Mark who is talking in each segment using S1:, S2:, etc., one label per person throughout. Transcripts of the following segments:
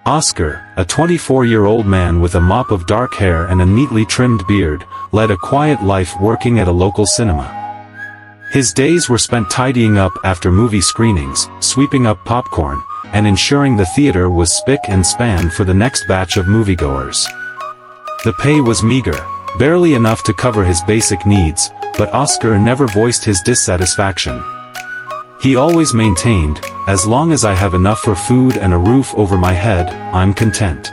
S1: Oscar, a 24-year-old man with a mop of dark hair and a neatly trimmed beard, led a quiet life working at a local cinema. His days were spent tidying up after movie screenings, sweeping up popcorn, and ensuring the theater was spick and span for the next batch of moviegoers. The pay was meager, barely enough to cover his basic needs, but Oscar never voiced his dissatisfaction. He always maintained, "As long as I have enough for food and a roof over my head, I'm content."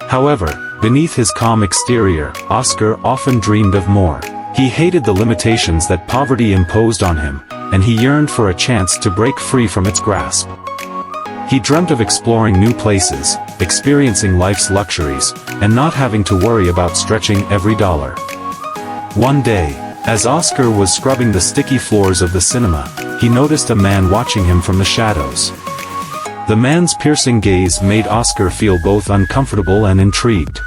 S1: However, beneath his calm exterior, Oscar often dreamed of more. He hated the limitations that poverty imposed on him, and he yearned for a chance to break free from its grasp. He dreamt of exploring new places, experiencing life's luxuries, and not having to worry about stretching every dollar. One day, as Oscar was scrubbing the sticky floors of the cinema, he noticed a man watching him from the shadows. The man's piercing gaze made Oscar feel both uncomfortable and intrigued.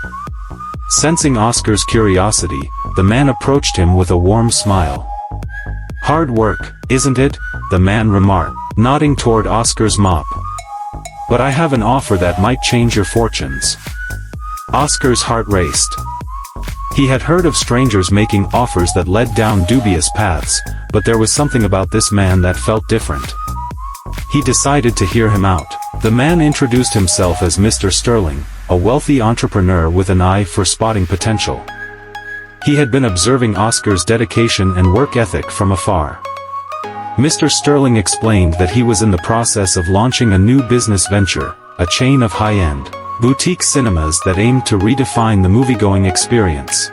S1: Sensing Oscar's curiosity, the man approached him with a warm smile. "Hard work, isn't it?" the man remarked, nodding toward Oscar's mop. "But I have an offer that might change your fortunes." Oscar's heart raced. He had heard of strangers making offers that led down dubious paths, but there was something about this man that felt different. He decided to hear him out. The man introduced himself as Mr. Sterling, a wealthy entrepreneur with an eye for spotting potential. He had been observing Oscar's dedication and work ethic from afar. Mr. Sterling explained that he was in the process of launching a new business venture, a chain of high-end, boutique cinemas that aimed to redefine the moviegoing experience.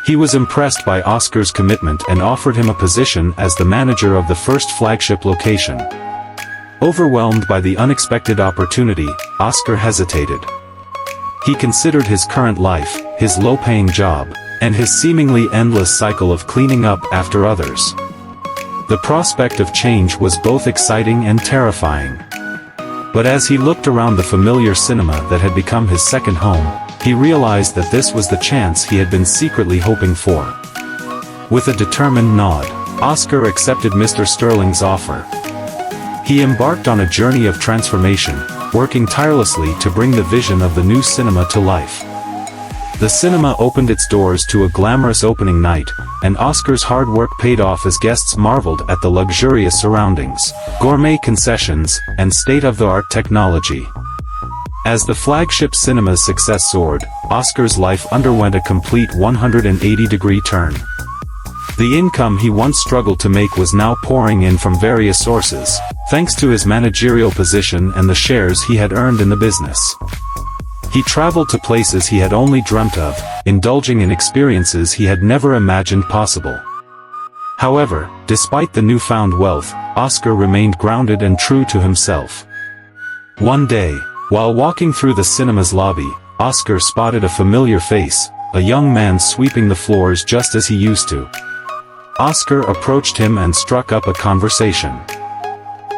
S1: He was impressed by Oscar's commitment and offered him a position as the manager of the first flagship location. Overwhelmed by the unexpected opportunity, Oscar hesitated. He considered his current life, his low-paying job, and his seemingly endless cycle of cleaning up after others. The prospect of change was both exciting and terrifying. But as he looked around the familiar cinema that had become his second home, he realized that this was the chance he had been secretly hoping for. With a determined nod, Oscar accepted Mr. Sterling's offer. He embarked on a journey of transformation, working tirelessly to bring the vision of the new cinema to life. The cinema opened its doors to a glamorous opening night, and Oscar's hard work paid off as guests marveled at the luxurious surroundings, gourmet concessions, and state-of-the-art technology. As the flagship cinema's success soared, Oscar's life underwent a complete 180-degree turn. The income he once struggled to make was now pouring in from various sources, thanks to his managerial position and the shares he had earned in the business. He traveled to places he had only dreamt of, indulging in experiences he had never imagined possible. However, despite the newfound wealth, Oscar remained grounded and true to himself. One day, while walking through the cinema's lobby, Oscar spotted a familiar face, a young man sweeping the floors just as he used to. Oscar approached him and struck up a conversation.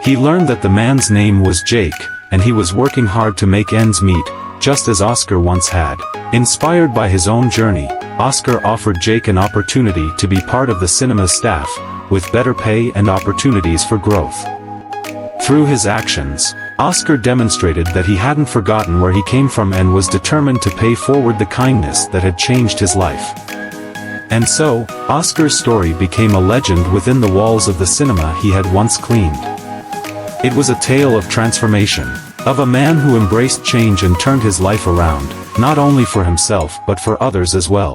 S1: He learned that the man's name was Jake, and he was working hard to make ends meet, just as Oscar once had. Inspired by his own journey, Oscar offered Jake an opportunity to be part of the cinema's staff, with better pay and opportunities for growth. Through his actions, Oscar demonstrated that he hadn't forgotten where he came from and was determined to pay forward the kindness that had changed his life. And so, Oscar's story became a legend within the walls of the cinema he had once cleaned. It was a tale of transformation, of a man who embraced change and turned his life around, not only for himself but for others as well.